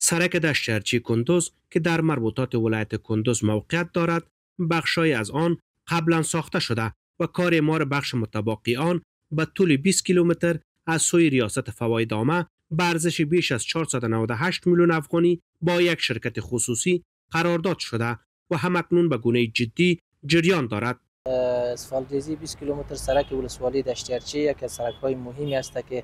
سرک دشتیارچی کندوز که در مربوطات ولایت کندوز موقعیت دارد، بخشای از آن قبلا ساخته شده و کار اعمار بخش متبقی آن به طول 20 کیلومتر از سوی ریاست فوایدامه به ارزش بیش از 498 میلیون افغانی با یک شرکت خصوصی قرارداد شده و همکنون به گونه جدی جریان دارد. اسفالت‌ریزی 20 کیلومتر سرک ولسوالی دشتیارچی یکی از سرک‌های مهمی است که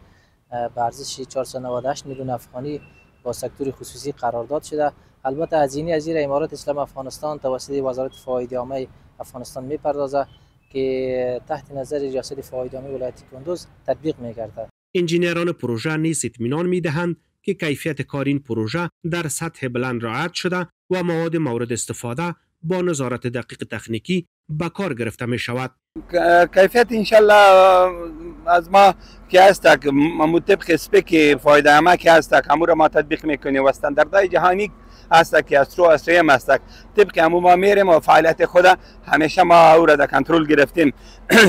به ارزش 498 میلیون افغانی با سکتور خصوصی قرارداد شده. البته هزینه از زیر امارات اسلام افغانستان توسط وزارت فوایدامه افغانستان میپردازه که تحت نظر ریاست فوایدامه ولایت کندوز تطبیق می‌گردد. انجینران پروژه نیز اطمینان می‌دهند که کیفیت کار این پروژه در سطح بلند رعایت شده و مواد مورد استفاده با نظارت دقیق تکنیکی به کار گرفته می شود. کیفیت انشالله از ما که هست که مطابق اسپک فایدامه که هست همون را ما تطبیق میکنیم و استانداردهای جهانی هست که اسریم هست طبق همون ما میریم و فعالیت خود همیشه ما او را در کنترل گرفتیم.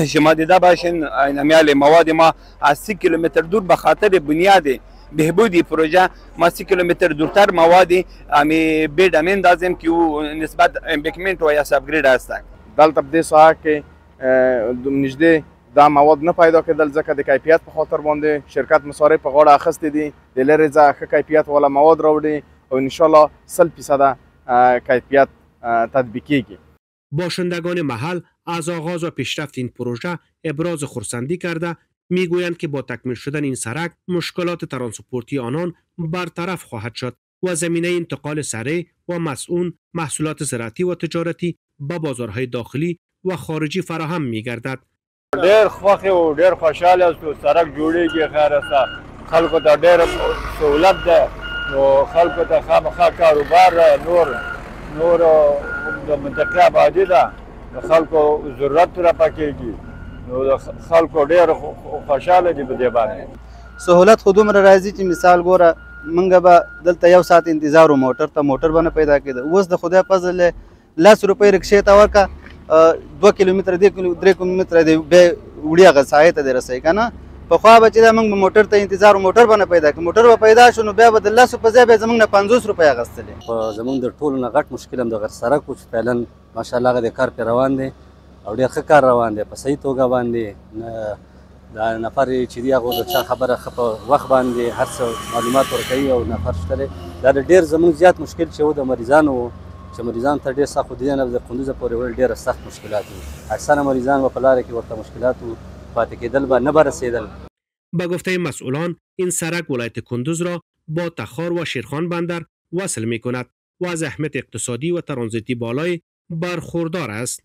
شما دیده باشین اینمیال مواد ما از 30 کیلومتر دور به خاطر بنیاد بهبودی پروژه ما 30 کیلومتر دورتر موادی امی بیډ اندازیم که او نسبت امبیکمنت و یا سبگرید هست. دلته په دې ساحه کې نږدې دا مواد نه پیدا کېدل ځکه د کیفیت په خاطر باندې شرکت مصارف په غاړه اخیستې دي د لرې ځایه ښه کیفیت والا مواد راوړي او انشالله 100% کیفیت تطبیق کیږي. باشندگان محل از آغاز و پیشرفت این پروژه ابراز خرسندی کرده میگویند که با تکمیل شدن این سرک مشکلات ترانسپورتی آنان برطرف خواهد شد و زمینه انتقال سریع و مسئول محصولات زراعتی و تجارتی به بازارهای داخلی و خارجی فراهم می‌گردد. ډېر خوښ او ډېر خوشاله یو سرک جوړیږي خیر است خلکو ته ډېر سہولت ده نو خلکو ته خامخا کاروبار نور د منطقې آبادي ده خلکو ضرورت را پکېږي نو خلکو ډېر خوشاله دي په دې باندې. سہولت خو دومره راځي چې مثال ګوره منګه به دلته یو ساعت انتظار و موټر به نه پیدا کېده اوس د خدای فضل 10 روپۍ رکشې ته ورکه 2 کیلومتر 3 کیلومتر دی به وړي هغه ځای ته رسېږي که نه پخوا به چې دا موږ موټر ته انتظار و موټر به نه پیدا کړو موټر به پیدا شو نو بیا به د 10 په ځای به زموږ نه 50 روپۍ اخیستلې. زموږ د ټولو نه غټ مشکل هم دغه سرک و چې فعلا ماشاءالله هغه د کار پرې روان دی او ډېر ښه کار روان دی په صحیح توګه باندې دا نفر چې دی هغه د چا خبره ښه په وخت باندې هر څه معلومات ورکوي او نفر شته دی دا د ډېر زموږ زیات مشکل چې و د مریضانو و چې مریضان ته ډېر سخت و دي نه د کندوز پورې وړل ډېره سخت مشکلات وو اکثره مریضان به په لاره کې ورته مشکلات و پاتې کېدل به نه به رسېدل. به گفته مسئولان این سرک ولایت کندوز را با تخار و شیرخان بندر وصل می کند و از اهمیت اقتصادی و ترانزیتی بالای برخوردار است.